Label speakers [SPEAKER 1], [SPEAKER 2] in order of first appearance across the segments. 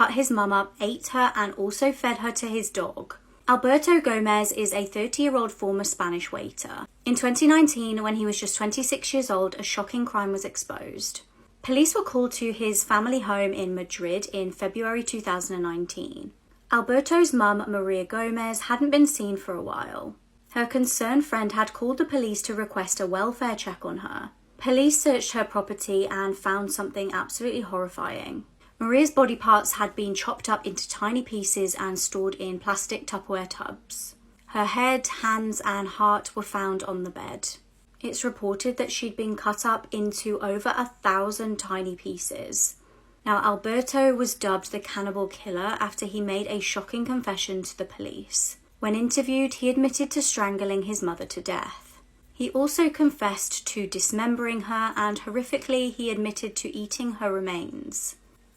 [SPEAKER 1] cut his mum up, ate her, and also fed her to his dog. Alberto Gomez is a 30-year-old former Spanish waiter. In 2019, when he was just 26 years old, a shocking crime was exposed. Police were called to his family home in Madrid in February 2019. Alberto's mum, Maria Gomez, hadn't been seen for a while. Her concerned friend had called the police to request a welfare check on her. Police searched her property and found something absolutely horrifying. Maria's body parts had been chopped up into tiny pieces and stored in plastic Tupperware tubs. Her head, hands, and heart were found on the bed. It's reported that she'd been cut up into over 1,000 tiny pieces. Now, Alberto was dubbed the cannibal killer after he made a shocking confession to the police. When interviewed, he admitted to strangling his mother to death. He also confessed to dismembering her, and horrifically, he admitted to eating her remains.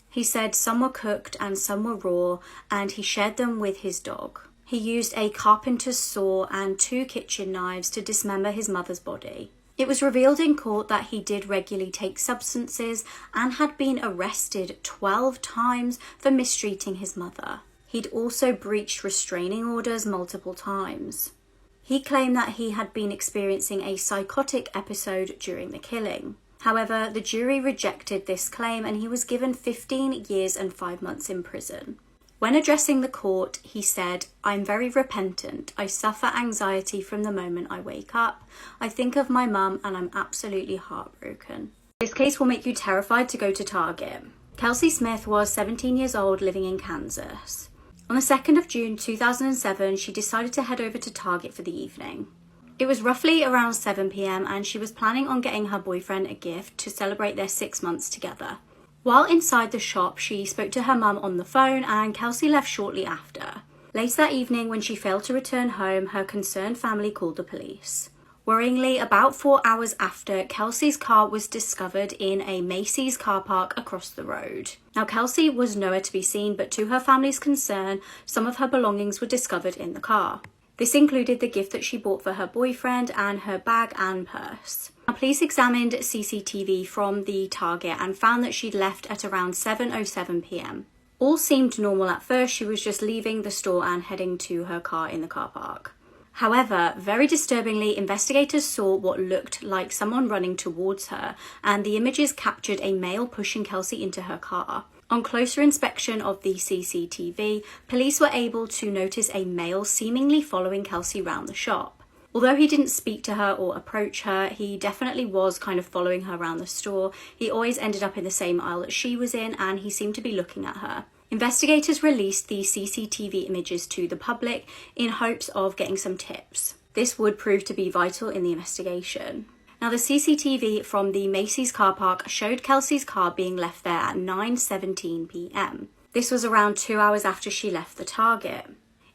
[SPEAKER 1] He said some were cooked and some were raw, and he shared them with his dog. He used a carpenter's saw and 2 kitchen knives to dismember his mother's body. It was revealed in court that he did regularly take substances and had been arrested 12 times for mistreating his mother. He'd also breached restraining orders multiple times. He claimed that he had been experiencing a psychotic episode during the killing. However, the jury rejected this claim and he was given 15 years and 5 months in prison. When addressing the court, he said, "I'm very repentant. I suffer anxiety from the moment I wake up. I think of my mum and I'm absolutely heartbroken." This case will make you terrified to go to Target. Kelsey Smith was 17 years old, living in Kansas. On the 2nd of June 2007, she decided to head over to Target for the evening. It was roughly around 7 p.m. and she was planning on getting her boyfriend a gift to celebrate their 6 months together. While inside the shop, she spoke to her mum on the phone and Kelsey left shortly after. Later that evening, when she failed to return home, her concerned family called the police. Worryingly, about 4 hours after, Kelsey's car was discovered in a Macy's car park across the road. Now, Kelsey was nowhere to be seen, but to her family's concern, some of her belongings were discovered in the car. This included the gift that she bought for her boyfriend and her bag and purse. Now, police examined CCTV from the Target and found that she'd left at around 7:07 p.m. All seemed normal at first. She was just leaving the store and heading to her car in the car park. However, very disturbingly, investigators saw what looked like someone running towards her, and the images captured a male pushing Kelsey into her car. On closer inspection of the CCTV, police were able to notice a male seemingly following Kelsey round the shop. Although he didn't speak to her or approach her, he definitely was kind of following her around the store. He always ended up in the same aisle that she was in, and he seemed to be looking at her. Investigators released the CCTV images to the public in hopes of getting some tips. This would prove to be vital in the investigation. Now, the CCTV from the Macy's car park showed Kelsey's car being left there at 9:17 p.m. This was around 2 hours after she left the Target.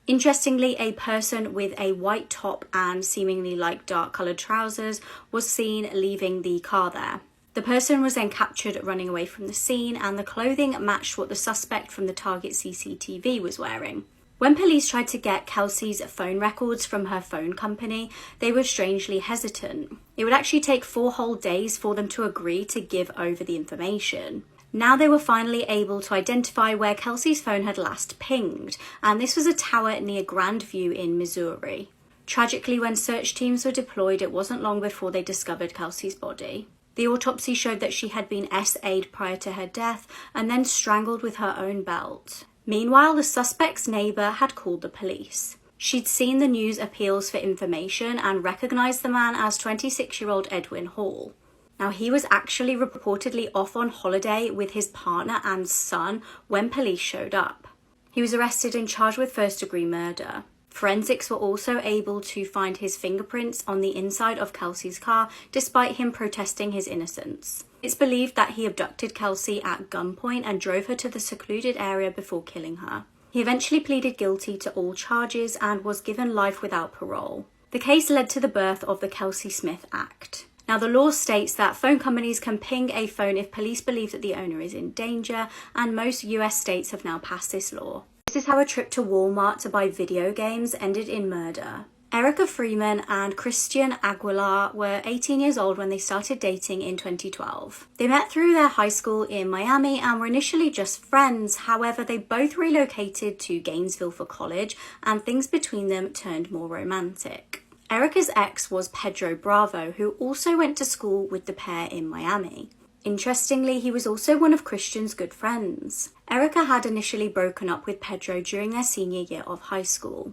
[SPEAKER 1] Interestingly, a person with a white top and seemingly like dark coloured trousers was seen leaving the car there. The person was then captured running away from the scene, and the clothing matched what the suspect from the Target CCTV was wearing. When police tried to get Kelsey's phone records from her phone company, they were strangely hesitant. It would actually take 4 whole days for them to agree to give over the information. Now they were finally able to identify where Kelsey's phone had last pinged, and this was a tower near Grandview in Missouri. Tragically, when search teams were deployed, it wasn't long before they discovered Kelsey's body. The autopsy showed that she had been SA'd prior to her death and then strangled with her own belt. Meanwhile, the suspect's neighbour had called the police. She'd seen the news appeals for information and recognised the man as 26-year-old Edwin Hall. Now, he was actually reportedly off on holiday with his partner and son when police showed up. He was arrested and charged with first-degree murder. Forensics were also able to find his fingerprints on the inside of Kelsey's car, despite him protesting his innocence. It's believed that he abducted Kelsey at gunpoint and drove her to the secluded area before killing her. He eventually pleaded guilty to all charges and was given life without parole. The case led to the birth of the Kelsey Smith Act. Now, the law states that phone companies can ping a phone if police believe that the owner is in danger, and most US states have now passed this law. This is how a trip to Walmart to buy video games ended in murder. Erica Freeman and Christian Aguilar were 18 years old when they started dating in 2012. They met through their high school in Miami and were initially just friends. However, they both relocated to Gainesville for college and things between them turned more romantic. Erica's ex was Pedro Bravo, who also went to school with the pair in Miami. Interestingly, he was also one of Christian's good friends. Erica had initially broken up with Pedro during their senior year of high school.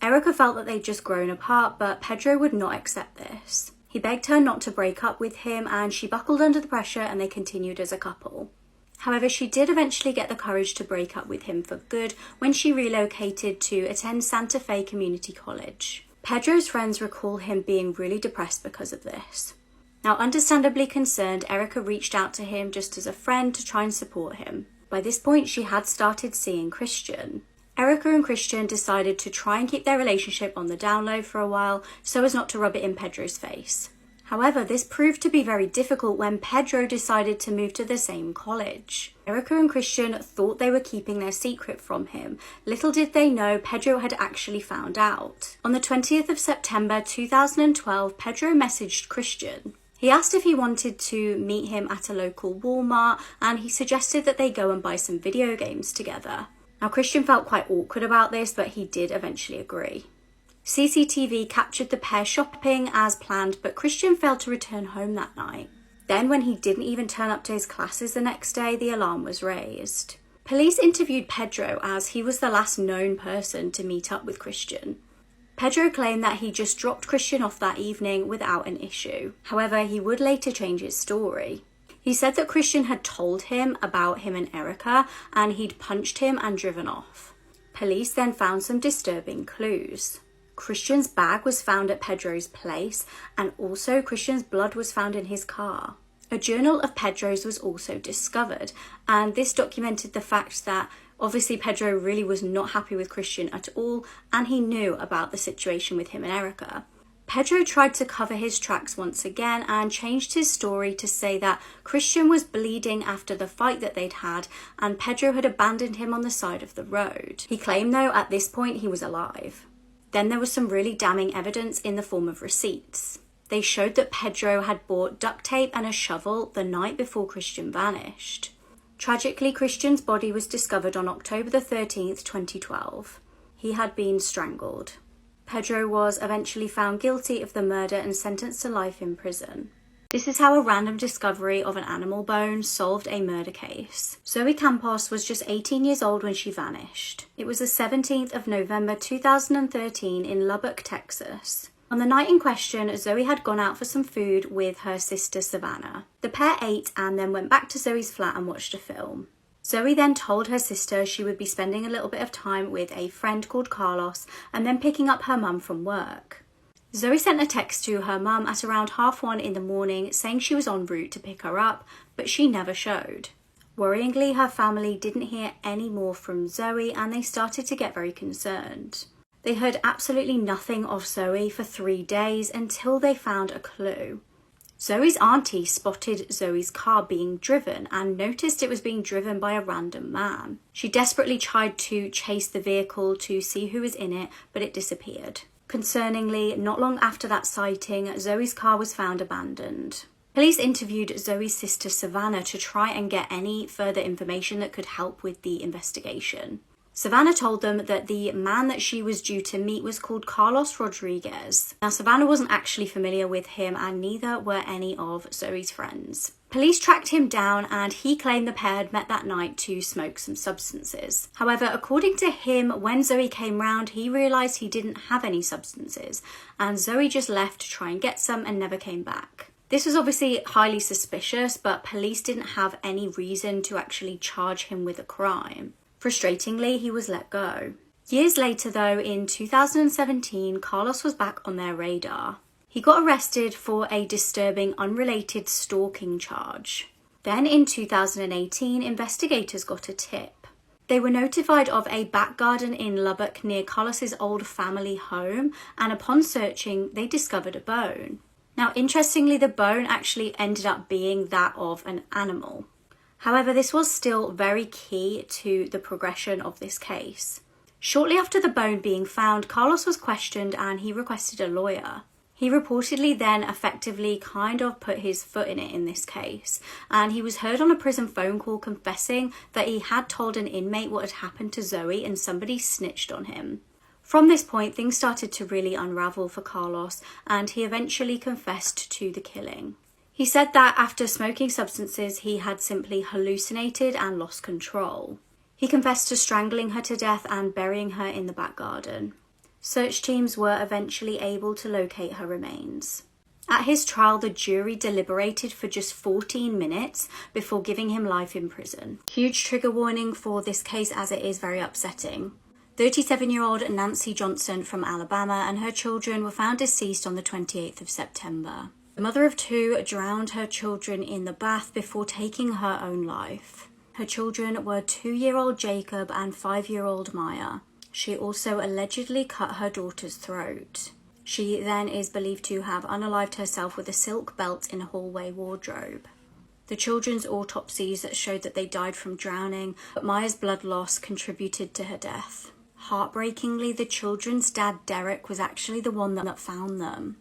[SPEAKER 1] Erica felt that they'd just grown apart, but Pedro would not accept this. He begged her not to break up with him, and she buckled under the pressure and they continued as a couple. However, she did eventually get the courage to break up with him for good when she relocated to attend Santa Fe Community College. Pedro's friends recall him being really depressed because of this. Now, understandably concerned, Erica reached out to him just as a friend to try and support him. By this point, she had started seeing Christian. Erica and Christian decided to try and keep their relationship on the down low for a while so as not to rub it in Pedro's face. However, this proved to be very difficult when Pedro decided to move to the same college. Erica and Christian thought they were keeping their secret from him. Little did they know Pedro had actually found out. On the 20th of September 2012, Pedro messaged Christian. He asked if he wanted to meet him at a local Walmart, and he suggested that they go and buy some video games together. Now, Christian felt quite awkward about this, but he did eventually agree. CCTV captured the pair shopping as planned, but Christian failed to return home that night. Then, when he didn't even turn up to his classes the next day, the alarm was raised. Police interviewed Pedro as he was the last known person to meet up with Christian. Pedro claimed that he just dropped Christian off that evening without an issue. However, he would later change his story. He said that Christian had told him about him and Erica, and he'd punched him and driven off. Police then found some disturbing clues. Christian's bag was found at Pedro's place, and also Christian's blood was found in his car. A journal of Pedro's was also discovered, and this documented the fact that obviously Pedro really was not happy with Christian at all, and he knew about the situation with him and Erica. Pedro tried to cover his tracks once again and changed his story to say that Christian was bleeding after the fight that they'd had and Pedro had abandoned him on the side of the road. He claimed though at this point he was alive. Then there was some really damning evidence in the form of receipts. They showed that Pedro had bought duct tape and a shovel the night before Christian vanished. Tragically, Christian's body was discovered on October the 13th, 2012. He had been strangled. Pedro was eventually found guilty of the murder and sentenced to life in prison. This is how a random discovery of an animal bone solved a murder case. Zoe Campos was just 18 years old when she vanished. It was the 17th of November 2013 in Lubbock, Texas. On the night in question, Zoe had gone out for some food with her sister Savannah. The pair ate and then went back to Zoe's flat and watched a film. Zoe then told her sister she would be spending a little bit of time with a friend called Carlos and then picking up her mum from work. Zoe sent a text to her mum at around 1:30 in the morning saying she was en route to pick her up, but she never showed. Worryingly, her family didn't hear any more from Zoe and they started to get very concerned. They heard absolutely nothing of Zoe for 3 days until they found a clue. Zoe's auntie spotted Zoe's car being driven and noticed it was being driven by a random man. She desperately tried to chase the vehicle to see who was in it, but it disappeared. Concerningly, not long after that sighting, Zoe's car was found abandoned. Police interviewed Zoe's sister Savannah to try and get any further information that could help with the investigation. Savannah told them that the man that she was due to meet was called Carlos Rodriguez. Now, Savannah wasn't actually familiar with him and neither were any of Zoe's friends. Police tracked him down and he claimed the pair had met that night to smoke some substances. However, according to him, when Zoe came round, he realised he didn't have any substances and Zoe just left to try and get some and never came back. This was obviously highly suspicious, but police didn't have any reason to actually charge him with a crime. Frustratingly, he was let go. Years later though, in 2017, Carlos was back on their radar. He got arrested for a disturbing unrelated stalking charge. Then in 2018, investigators got a tip. They were notified of a back garden in Lubbock near Carlos's old family home, and upon searching, they discovered a bone. Now, interestingly, the bone actually ended up being that of an animal. However, this was still very key to the progression of this case. Shortly after the bone being found, Carlos was questioned and he requested a lawyer. He reportedly then effectively kind of put his foot in it in this case, and he was heard on a prison phone call confessing that he had told an inmate what had happened to Zoe and somebody snitched on him. From this point, things started to really unravel for Carlos, and he eventually confessed to the killing. He said that after smoking substances, he had simply hallucinated and lost control. He confessed to strangling her to death and burying her in the back garden. Search teams were eventually able to locate her remains. At his trial, the jury deliberated for just 14 minutes before giving him life in prison. Huge trigger warning for this case as it is very upsetting. 37-year-old Nancy Johnson from Alabama and her children were found deceased on the 28th of September. The mother of two drowned her children in the bath before taking her own life. Her children were 2-year-old Jacob and 5-year-old Maya. She also allegedly cut her daughter's throat. She then is believed to have unalived herself with a silk belt in a hallway wardrobe. The children's autopsies showed that they died from drowning, but Maya's blood loss contributed to her death. Heartbreakingly, the children's dad, Derek, was actually the one that found them.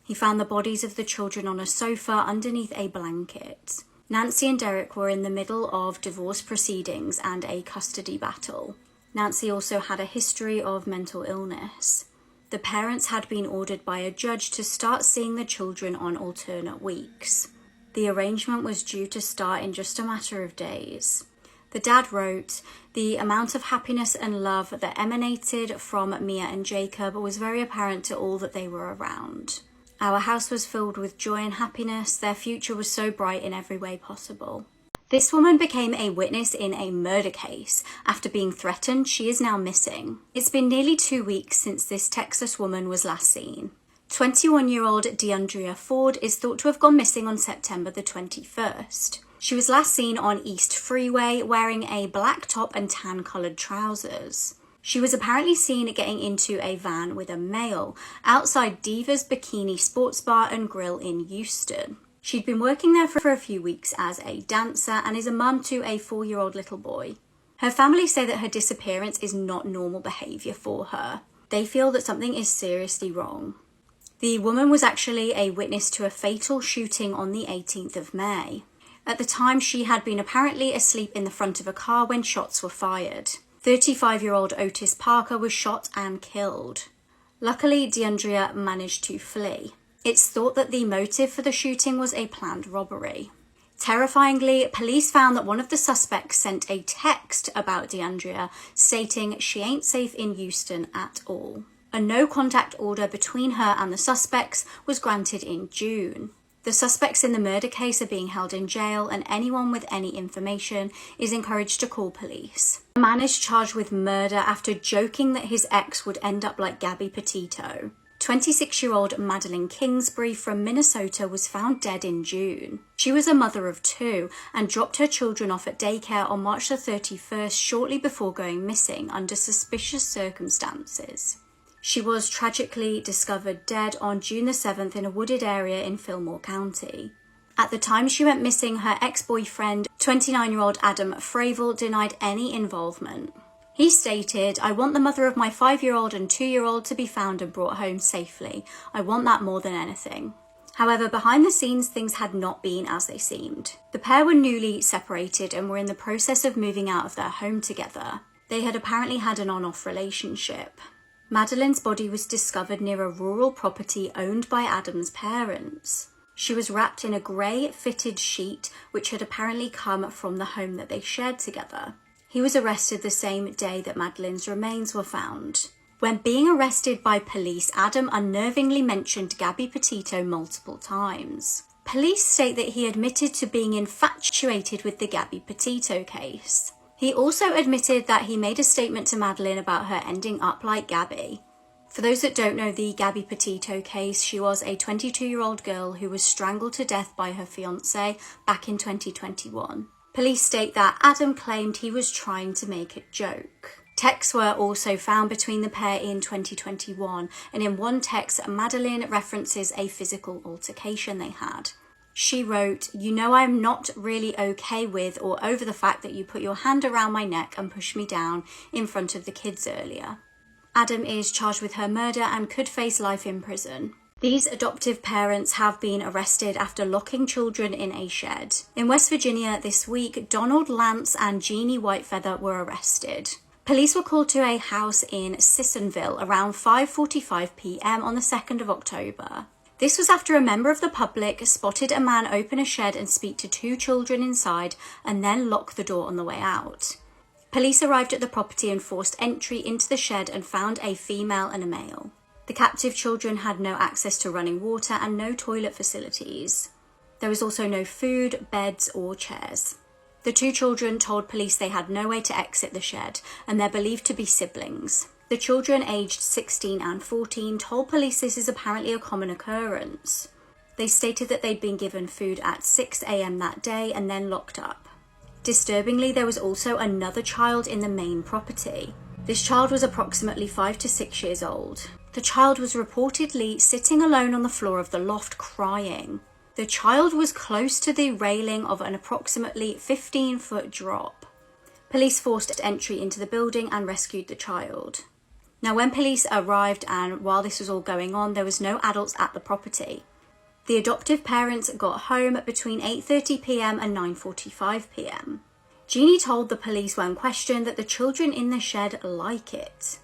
[SPEAKER 1] He found the bodies of the children on a sofa underneath a blanket. Nancy and Derek were in the middle of divorce proceedings and a custody battle. Nancy also had a history of mental illness. The parents had been ordered by a judge to start seeing the children on alternate weeks. The arrangement was due to start in just a matter of days. The dad wrote, "The amount of happiness and love that emanated from Mia and Jacob was very apparent to all that they were around. Our house was filled with joy and happiness. Their future was so bright in every way possible." This woman became a witness in a murder case. After being threatened, she is now missing. It's been nearly 2 weeks since this Texas woman was last seen. 21-year-old DeAndrea Ford is thought to have gone missing on September the 21st. She was last seen on East Freeway wearing a black top and tan-coloured trousers. She was apparently seen getting into a van with a male outside Diva's Bikini Sports Bar and Grill in Houston. She'd been working there for a few weeks as a dancer and is a mum to a 4-year-old little boy. Her family say that her disappearance is not normal behaviour for her. They feel that something is seriously wrong. The woman was actually a witness to a fatal shooting on the 18th of May. At the time, she had been apparently asleep in the front of a car when shots were fired. 35-year-old Otis Parker was shot and killed. Luckily, DeAndrea managed to flee. It's thought that the motive for the shooting was a planned robbery. Terrifyingly, police found that one of the suspects sent a text about DeAndrea stating she ain't safe in Houston at all. A no-contact order between her and the suspects was granted in June. The suspects in the murder case are being held in jail, and anyone with any information is encouraged to call police. A man is charged with murder after joking that his ex would end up like Gabby Petito. 26-year-old Madeline Kingsbury from Minnesota was found dead in June. She was a mother of 2 and dropped her children off at daycare on March the 31st, shortly before going missing under suspicious circumstances. She was tragically discovered dead on June the 7th in a wooded area in Fillmore County. At the time she went missing, her ex-boyfriend, 29-year-old Adam Fravel, denied any involvement. He stated, "I want the mother of my 5-year-old and 2-year-old to be found and brought home safely. I want that more than anything." However, behind the scenes, things had not been as they seemed. The pair were newly separated and were in the process of moving out of their home together. They had apparently had an on-off relationship. Madeline's body was discovered near a rural property owned by Adam's parents. She was wrapped in a grey fitted sheet which had apparently come from the home that they shared together. He was arrested the same day that Madeline's remains were found. When being arrested by police, Adam unnervingly mentioned Gabby Petito multiple times. Police state that he admitted to being infatuated with the Gabby Petito case. He also admitted that he made a statement to Madeline about her ending up like Gabby. For those that don't know the Gabby Petito case, she was a 22-year-old girl who was strangled to death by her fiancé back in 2021. Police state that Adam claimed he was trying to make a joke. Texts were also found between the pair in 2021, and in one text, Madeline references a physical altercation they had. She wrote, "You know I'm not really okay with or over the fact that you put your hand around my neck and pushed me down in front of the kids earlier." Adam is charged with her murder and could face life in prison. These adoptive parents have been arrested after locking children in a shed. In West Virginia this week, Donald Lance and Jeannie Whitefeather were arrested. Police were called to a house in Sissonville around 5:45 p.m. on the 2nd of October. This was after a member of the public spotted a man open a shed and speak to two children inside and then lock the door on the way out. Police arrived at the property and forced entry into the shed and found a female and a male. The captive children had no access to running water and no toilet facilities. There was also no food, beds, or chairs. The two children told police they had no way to exit the shed, and they're believed to be siblings. The children, aged 16 and 14, told police this is apparently a common occurrence. They stated that they'd been given food at 6 a.m. that day and then locked up. Disturbingly, there was also another child in the main property. This child was approximately 5 to 6 years old. The child was reportedly sitting alone on the floor of the loft crying. The child was close to the railing of an approximately 15-foot drop. Police forced entry into the building and rescued the child. Now, when police arrived and while this was all going on, there was no adults at the property. The adoptive parents got home between 8:30 p.m. and 9:45 p.m. Jeannie told the police when questioned that the children in the shed like it.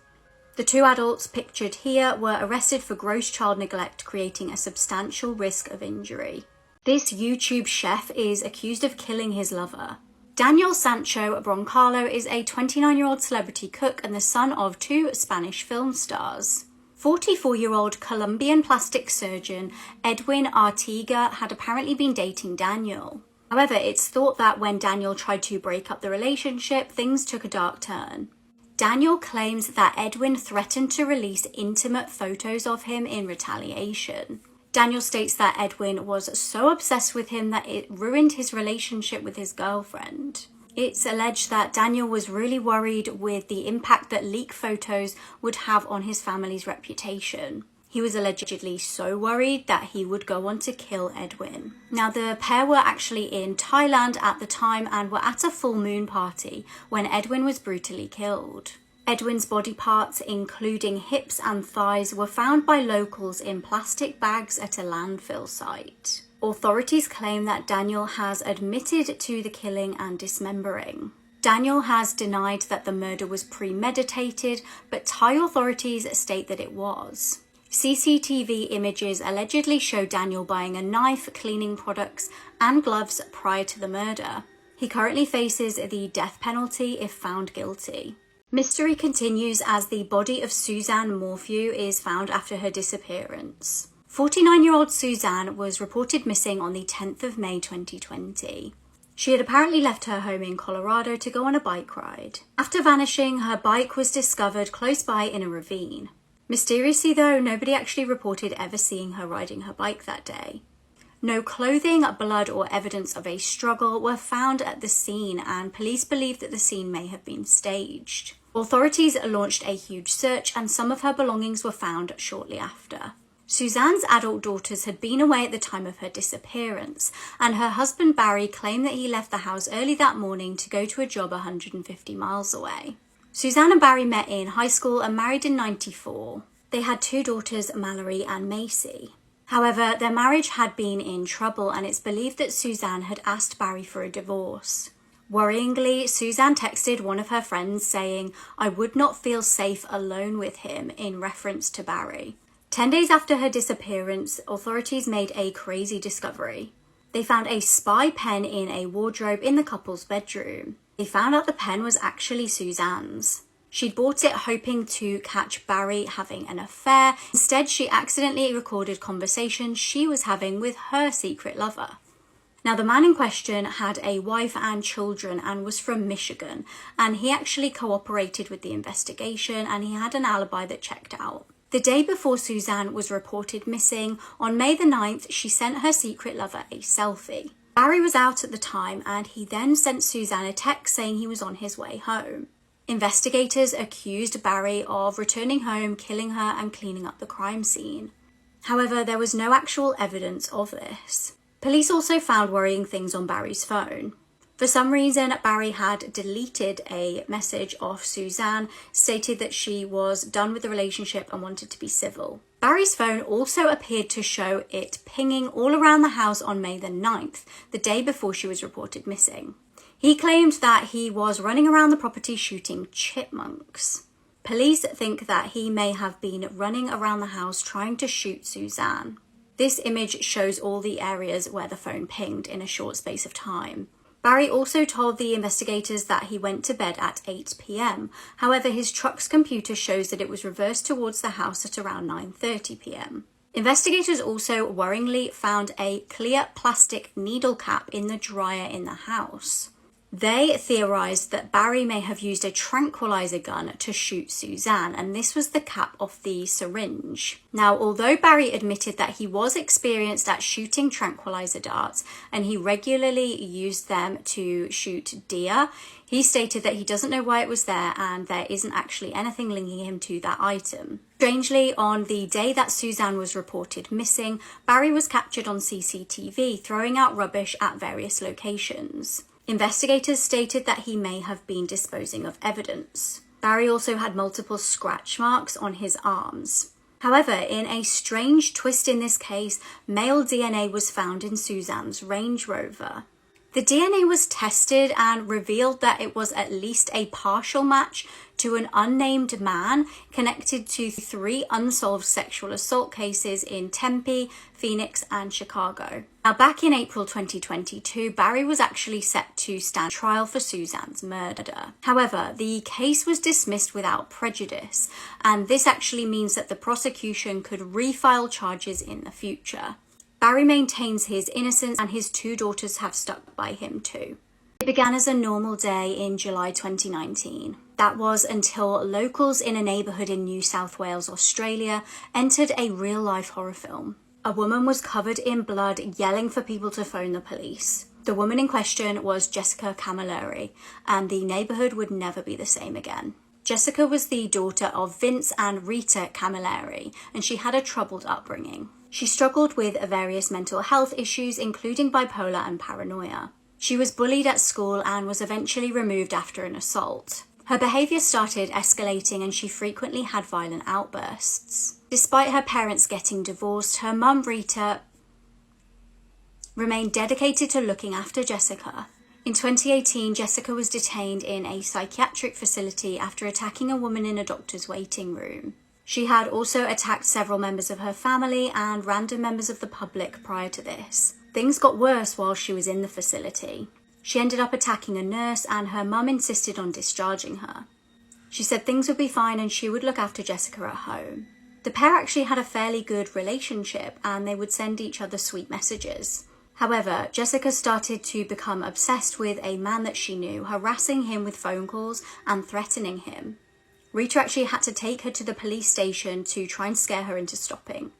[SPEAKER 1] The two adults pictured here were arrested for gross child neglect, creating a substantial risk of injury. This YouTube chef is accused of killing his lover. Daniel Sancho Broncalo is a 29-year-old celebrity cook and the son of two Spanish film stars. 44-year-old Colombian plastic surgeon Edwin Artiga had apparently been dating Daniel. However, it's thought that when Daniel tried to break up the relationship, things took a dark turn. Daniel claims that Edwin threatened to release intimate photos of him in retaliation. Daniel states that Edwin was so obsessed with him that it ruined his relationship with his girlfriend. It's alleged that Daniel was really worried with the impact that leaked photos would have on his family's reputation. He was allegedly so worried that he would go on to kill Edwin. Now, the pair were actually in Thailand at the time and were at a full moon party when Edwin was brutally killed. Edwin's body parts, including hips and thighs, were found by locals in plastic bags at a landfill site. Authorities claim that Daniel has admitted to the killing and dismembering. Daniel has denied that the murder was premeditated, but Thai authorities state that it was. CCTV images allegedly show Daniel buying a knife, cleaning products, and gloves prior to the murder. He currently faces the death penalty if found guilty. Mystery continues as the body of Suzanne Morphew is found after her disappearance. 49-year-old Suzanne was reported missing on the 10th of May 2020. She had apparently left her home in Colorado to go on a bike ride. After vanishing, her bike was discovered close by in a ravine. Mysteriously though, nobody actually reported ever seeing her riding her bike that day. No clothing, blood, or evidence of a struggle were found at the scene, and police believe that the scene may have been staged. Authorities launched a huge search, and some of her belongings were found shortly after. Suzanne's adult daughters had been away at the time of her disappearance, and her husband Barry claimed that he left the house early that morning to go to a job 150 miles away. Suzanne and Barry met in high school and married in '94. They had two daughters, Mallory and Macy. However, their marriage had been in trouble, and it's believed that Suzanne had asked Barry for a divorce. Worryingly, Suzanne texted one of her friends saying, "I would not feel safe alone with him," in reference to Barry. 10 days after her disappearance, authorities made a crazy discovery. They found a spy pen in a wardrobe in the couple's bedroom. They found out the pen was actually Suzanne's. She'd bought it hoping to catch Barry having an affair. Instead, she accidentally recorded conversations she was having with her secret lover. Now, the man in question had a wife and children and was from Michigan, and he actually cooperated with the investigation and he had an alibi that checked out. The day before Suzanne was reported missing, on May the 9th, she sent her secret lover a selfie. Barry was out at the time, and he then sent Suzanne a text saying he was on his way home. Investigators accused Barry of returning home, killing her, and cleaning up the crime scene. However, there was no actual evidence of this. Police also found worrying things on Barry's phone. For some reason, Barry had deleted a message off Suzanne, stated that she was done with the relationship and wanted to be civil. Barry's phone also appeared to show it pinging all around the house on May the 9th, the day before she was reported missing. He claimed that he was running around the property shooting chipmunks. Police think that he may have been running around the house trying to shoot Suzanne. This image shows all the areas where the phone pinged in a short space of time. Barry also told the investigators that he went to bed at 8 p.m. However, his truck's computer shows that it was reversed towards the house at around 9:30 p.m. Investigators also worryingly found a clear plastic needle cap in the dryer in the house. They theorized that Barry may have used a tranquilizer gun to shoot Suzanne, and this was the cap of the syringe. Now, although Barry admitted that he was experienced at shooting tranquilizer darts and he regularly used them to shoot deer, he stated that he doesn't know why it was there and there isn't actually anything linking him to that item. Strangely, on the day that Suzanne was reported missing, Barry was captured on CCTV throwing out rubbish at various locations. Investigators stated that he may have been disposing of evidence. Barry also had multiple scratch marks on his arms. However, in a strange twist in this case, male DNA was found in Suzanne's Range Rover. The DNA was tested and revealed that it was at least a partial match to an unnamed man connected to 3 unsolved sexual assault cases in Tempe, Phoenix, and Chicago. Now, back in April 2022, Barry was actually set to stand trial for Suzanne's murder. However, the case was dismissed without prejudice, and this actually means that the prosecution could refile charges in the future. Barry maintains his innocence and his 2 daughters have stuck by him too. It began as a normal day in July 2019. That was until locals in a neighbourhood in New South Wales, Australia, entered a real-life horror film. A woman was covered in blood, yelling for people to phone the police. The woman in question was Jessica Camilleri, and the neighbourhood would never be the same again. Jessica was the daughter of Vince and Rita Camilleri, and she had a troubled upbringing. She struggled with various mental health issues, including bipolar and paranoia. She was bullied at school and was eventually removed after an assault. Her behaviour started escalating and she frequently had violent outbursts. Despite her parents getting divorced, her mum Rita remained dedicated to looking after Jessica. In 2018, Jessica was detained in a psychiatric facility after attacking a woman in a doctor's waiting room. She had also attacked several members of her family and random members of the public prior to this. Things got worse while she was in the facility. She ended up attacking a nurse and her mum insisted on discharging her. She said things would be fine and she would look after Jessica at home. The pair actually had a fairly good relationship and they would send each other sweet messages. However, Jessica started to become obsessed with a man that she knew, harassing him with phone calls and threatening him. Rita actually had to take her to the police station to try and scare her into stopping.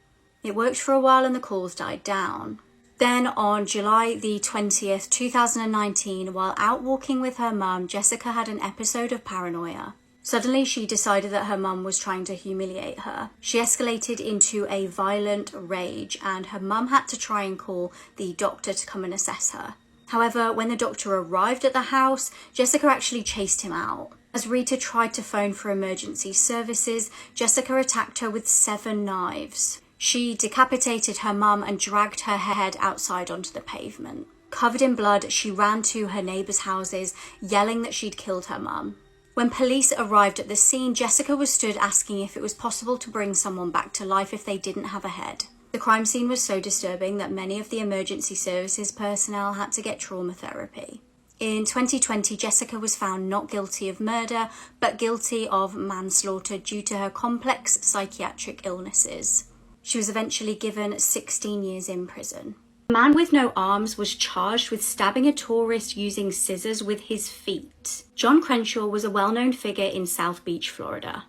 [SPEAKER 1] It worked for a while and the calls died down. Then on July the 20th, 2019, while out walking with her mum, Jessica had an episode of paranoia. Suddenly, she decided that her mum was trying to humiliate her. She escalated into a violent rage and her mum had to try and call the doctor to come and assess her. However, when the doctor arrived at the house, Jessica actually chased him out. As Rita tried to phone for emergency services, Jessica attacked her with 7 knives. She decapitated her mum and dragged her head outside onto the pavement. Covered in blood, she ran to her neighbours' houses, yelling that she'd killed her mum. When police arrived at the scene, Jessica was stood asking if it was possible to bring someone back to life if they didn't have a head. The crime scene was so disturbing that many of the emergency services personnel had to get trauma therapy. In 2020, Jessica was found not guilty of murder, but guilty of manslaughter due to her complex psychiatric illnesses. She was eventually given 16 years in prison. A man with no arms was charged with stabbing a tourist using scissors with his feet. John Crenshaw was a well-known figure in South Beach, Florida.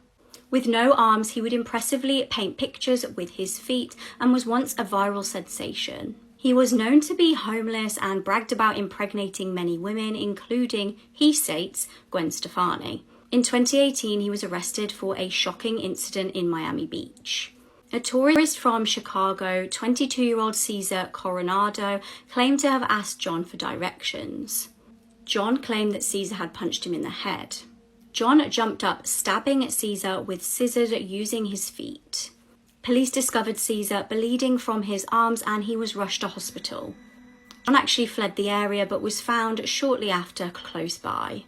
[SPEAKER 1] With no arms, he would impressively paint pictures with his feet and was once a viral sensation. He was known to be homeless and bragged about impregnating many women, including, he states, Gwen Stefani. In 2018, he was arrested for a shocking incident in Miami Beach. A tourist from Chicago, 22-year-old Cesar Coronado, claimed to have asked John for directions. John claimed that Cesar had punched him in the head. John jumped up, stabbing Cesar with scissors using his feet. Police discovered Cesar bleeding from his arms and he was rushed to hospital. John actually fled the area but was found shortly after close by.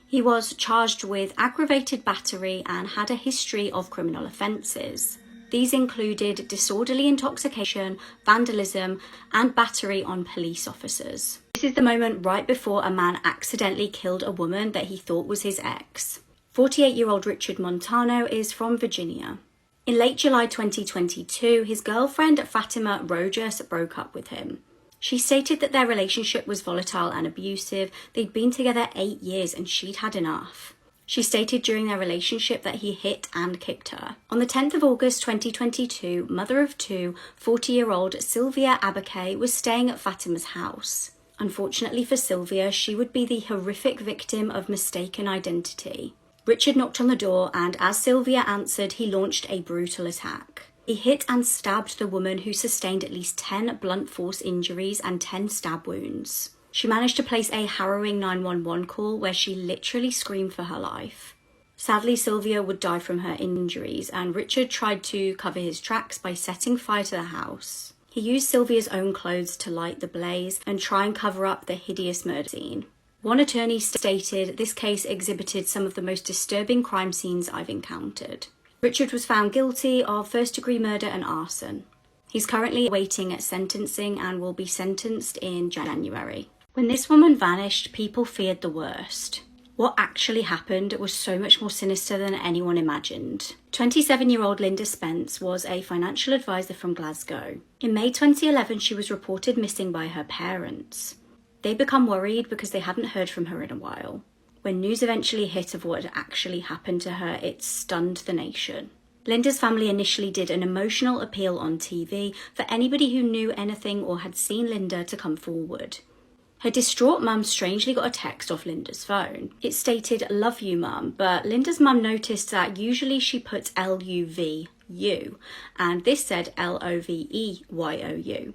[SPEAKER 1] He was charged with aggravated battery and had a history of criminal offences. These included disorderly intoxication, vandalism, and battery on police officers. This is the moment right before a man accidentally killed a woman that he thought was his ex. 48-year-old Richard Montano is from Virginia. In late July 2022, his girlfriend Fatima Rojas broke up with him. She stated that their relationship was volatile and abusive. They'd been together 8 years and she'd had enough. She stated during their relationship that he hit and kicked her. On the 10th of August 2022, mother of two, 40-year-old Sylvia Abakay was staying at Fatima's house. Unfortunately for Sylvia, she would be the horrific victim of mistaken identity. Richard knocked on the door and as Sylvia answered, he launched a brutal attack. He hit and stabbed the woman who sustained at least 10 blunt force injuries and 10 stab wounds. She managed to place a harrowing 911 call where she literally screamed for her life. Sadly, Sylvia would die from her injuries and Richard tried to cover his tracks by setting fire to the house. He used Sylvia's own clothes to light the blaze and try and cover up the hideous murder scene. One attorney stated, "This case exhibited some of the most disturbing crime scenes I've encountered." Richard was found guilty of first-degree murder and arson. He's currently awaiting sentencing and will be sentenced in January. When this woman vanished, people feared the worst. What actually happened was so much more sinister than anyone imagined. 27-year-old Linda Spence was a financial advisor from Glasgow. In May 2011, she was reported missing by her parents. They become worried because they hadn't heard from her in a while. When news eventually hit of what had actually happened to her, it stunned the nation. Linda's family initially did an emotional appeal on TV for anybody who knew anything or had seen Linda to come forward. Her distraught mum strangely got a text off Linda's phone. It stated, "Love you, mum," but Linda's mum noticed that usually she puts LUVU, and this said LOVEYOU.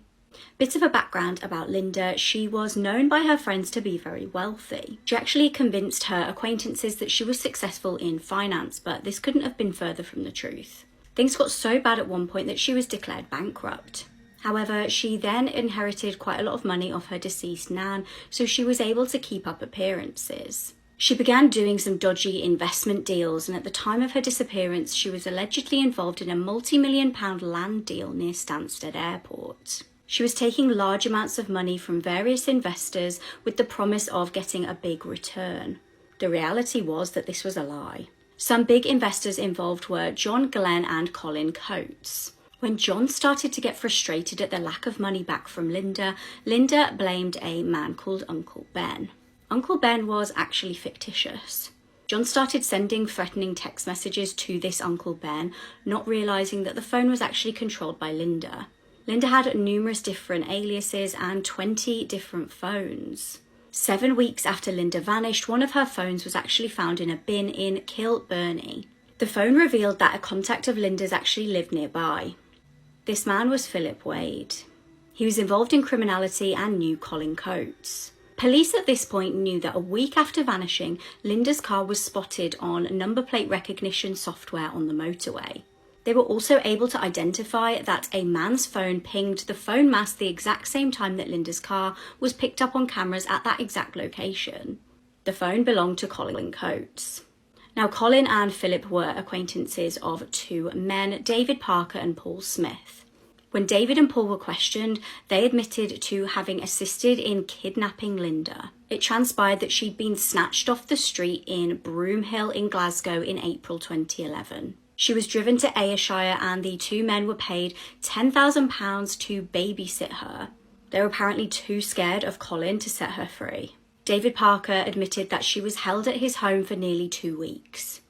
[SPEAKER 1] Bit of a background about Linda, she was known by her friends to be very wealthy. She actually convinced her acquaintances that she was successful in finance, but this couldn't have been further from the truth. Things got so bad at one point that she was declared bankrupt. However, she then inherited quite a lot of money off her deceased nan, so she was able to keep up appearances. She began doing some dodgy investment deals, and at the time of her disappearance, she was allegedly involved in a multi-million-pound land deal near Stansted Airport. She was taking large amounts of money from various investors with the promise of getting a big return. The reality was that this was a lie. Some big investors involved were John Glenn and Colin Coates. When John started to get frustrated at the lack of money back from Linda, Linda blamed a man called Uncle Ben. Uncle Ben was actually fictitious. John started sending threatening text messages to this Uncle Ben, not realising that the phone was actually controlled by Linda. Linda had numerous different aliases and 20 different phones. 7 weeks after Linda vanished, one of her phones was actually found in a bin in Kilburnie. The phone revealed that a contact of Linda's actually lived nearby. This man was Philip Wade. He was involved in criminality and knew Colin Coates. Police at this point knew that a week after vanishing, Linda's car was spotted on number plate recognition software on the motorway. They were also able to identify that a man's phone pinged the phone mast the exact same time that Linda's car was picked up on cameras at that exact location. The phone belonged to Colin Coates. Now, Colin and Philip were acquaintances of two men, David Parker and Paul Smith. When David and Paul were questioned, they admitted to having assisted in kidnapping Linda. It transpired that she'd been snatched off the street in Broomhill in Glasgow in April 2011. She was driven to Ayrshire and the two men were paid £10,000 to babysit her. They were apparently too scared of Colin to set her free. David Parker admitted that she was held at his home for nearly 2 weeks.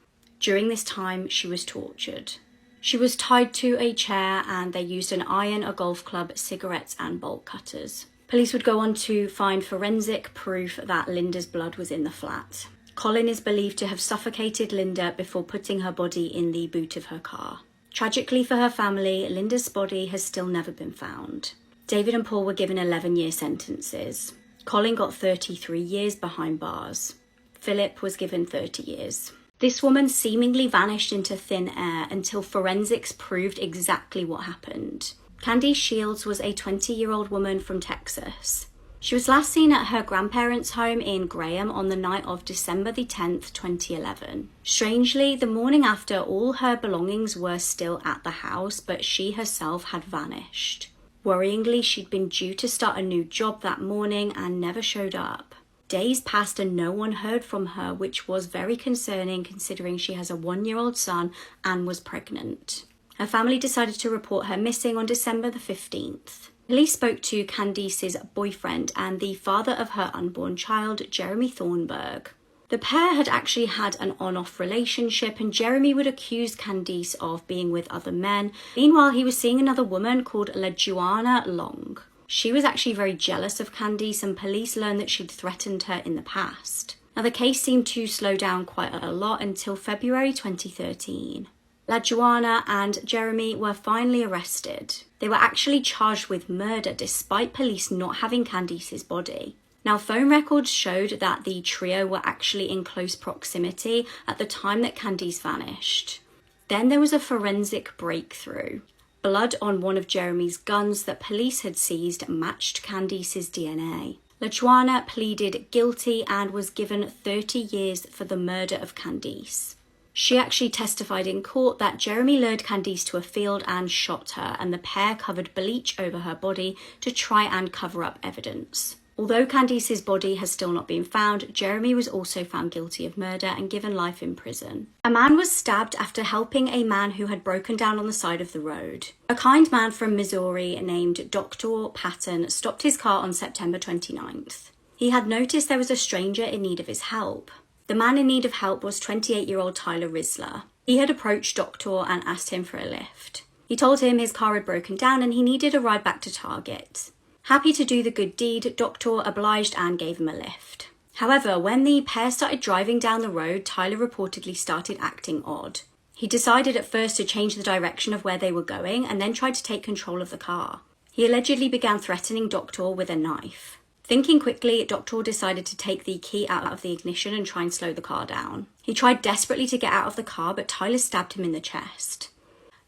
[SPEAKER 1] During this time, she was tortured. She was tied to a chair and they used an iron, a golf club, cigarettes and bolt cutters. Police would go on to find forensic proof that Linda's blood was in the flat. Colin is believed to have suffocated Linda before putting her body in the boot of her car. Tragically for her family, Linda's body has still never been found. David and Paul were given 11-year sentences. Colin got 33 years behind bars. Philip was given 30 years. This woman seemingly vanished into thin air until forensics proved exactly what happened. Candice Shields was a 20-year-old woman from Texas. She was last seen at her grandparents' home in Graham on the night of December the 10th, 2011. Strangely, the morning after, all her belongings were still at the house, but she herself had vanished. Worryingly, she'd been due to start a new job that morning and never showed up. Days passed and no one heard from her, which was very concerning considering she has a 1-year-old son and was pregnant. Her family decided to report her missing on December the 15th. Police spoke to Candice's boyfriend and the father of her unborn child, Jeremy Thornburg. The pair had actually had an on-off relationship, and Jeremy would accuse Candice of being with other men. Meanwhile, he was seeing another woman called LaJuana Long. She was actually very jealous of Candice, and police learned that she'd threatened her in the past. Now, the case seemed to slow down quite a lot until February 2013. LaJuana and Jeremy were finally arrested. They were actually charged with murder despite police not having Candice's body. Now, phone records showed that the trio were actually in close proximity at the time that Candice vanished. Then there was a forensic breakthrough. Blood on one of Jeremy's guns that police had seized matched Candice's DNA. LaJuana pleaded guilty and was given 30 years for the murder of Candice. She actually testified in court that Jeremy lured Candice to a field and shot her, and the pair covered bleach over her body to try and cover up evidence. Although Candice's body has still not been found, Jeremy was also found guilty of murder and given life in prison. A man was stabbed after helping a man who had broken down on the side of the road. A kind man from Missouri named Dr. Patton stopped his car on September 29th. He had noticed there was a stranger in need of his help. The man in need of help was 28-year-old Tyler Risler. He had approached Doctor and asked him for a lift. He told him his car had broken down and he needed a ride back to Target. Happy to do the good deed, Doctor obliged and gave him a lift. However, when the pair started driving down the road, Tyler reportedly started acting odd. He decided at first to change the direction of where they were going and then tried to take control of the car. He allegedly began threatening Doctor with a knife. Thinking quickly, Doctor decided to take the key out of the ignition and try and slow the car down. He tried desperately to get out of the car, but Tyler stabbed him in the chest.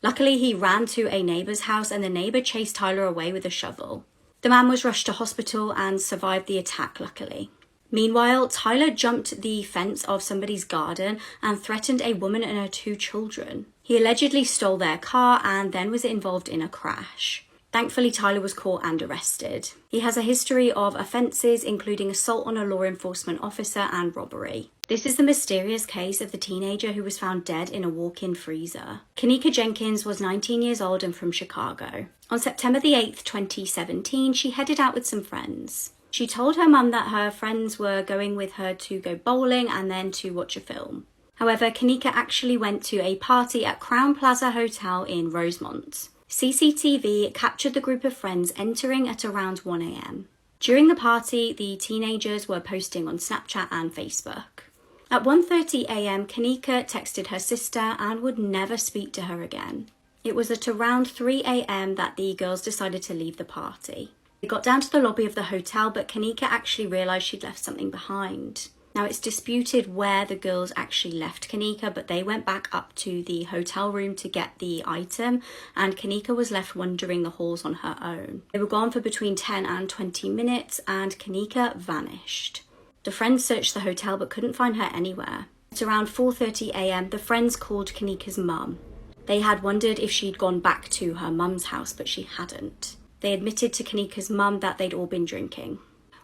[SPEAKER 1] Luckily, he ran to a neighbour's house and the neighbour chased Tyler away with a shovel. The man was rushed to hospital and survived the attack, luckily. Meanwhile, Tyler jumped the fence of somebody's garden and threatened a woman and her 2 children. He allegedly stole their car and then was involved in a crash. Thankfully, Tyler was caught and arrested. He has a history of offences, including assault on a law enforcement officer and robbery. This is the mysterious case of the teenager who was found dead in a walk-in freezer. Kanika Jenkins was 19 years old and from Chicago. On September the 8th, 2017, she headed out with some friends. She told her mum that her friends were going with her to go bowling and then to watch a film. However, Kanika actually went to a party at Crown Plaza Hotel in Rosemont. CCTV captured the group of friends entering at around 1 a.m. During the party, the teenagers were posting on Snapchat and Facebook. At 1:30 a.m, Kanika texted her sister and would never speak to her again. It was at around 3 a.m. that the girls decided to leave the party. They got down to the lobby of the hotel, but Kanika actually realised she'd left something behind. Now, it's disputed where the girls actually left Kanika, but they went back up to the hotel room to get the item, and Kanika was left wandering the halls on her own. They were gone for between 10 and 20 minutes, and Kanika vanished. The friends searched the hotel but couldn't find her anywhere. At around 4:30 a.m, the friends called Kanika's mum. They had wondered if she'd gone back to her mum's house, but she hadn't. They admitted to Kanika's mum that they'd all been drinking.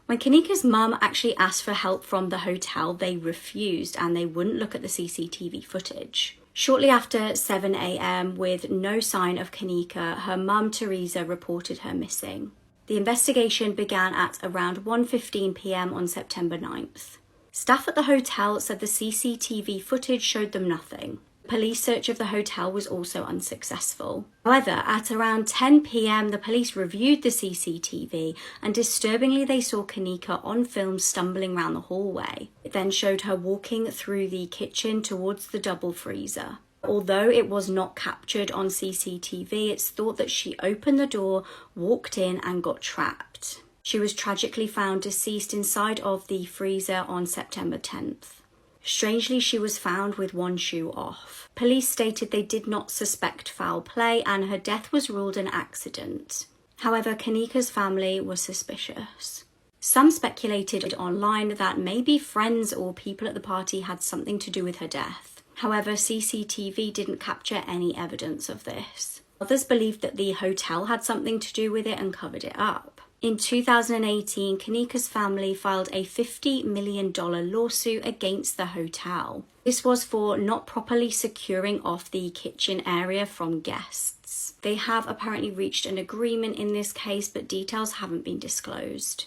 [SPEAKER 1] When Kanika's mum actually asked for help from the hotel, they refused and they wouldn't look at the CCTV footage. Shortly after 7 a.m, with no sign of Kanika, her mum, Teresa, reported her missing. The investigation began at around 1:15 p.m. on September 9th. Staff at the hotel said the CCTV footage showed them nothing. Police search of the hotel was also unsuccessful. However, at around 10 p.m, the police reviewed the CCTV and disturbingly they saw Kanika on film stumbling around the hallway. It then showed her walking through the kitchen towards the double freezer. Although it was not captured on CCTV, it's thought that she opened the door, walked in, and got trapped. She was tragically found deceased inside of the freezer on September 10th. Strangely, she was found with one shoe off. Police stated they did not suspect foul play and her death was ruled an accident. However, Kanika's family was suspicious. Some speculated online that maybe friends or people at the party had something to do with her death. However, CCTV didn't capture any evidence of this. Others believed that the hotel had something to do with it and covered it up. In 2018, Kanika's family filed a $50 million lawsuit against the hotel. This was for not properly securing off the kitchen area from guests. They have apparently reached an agreement in this case, but details haven't been disclosed.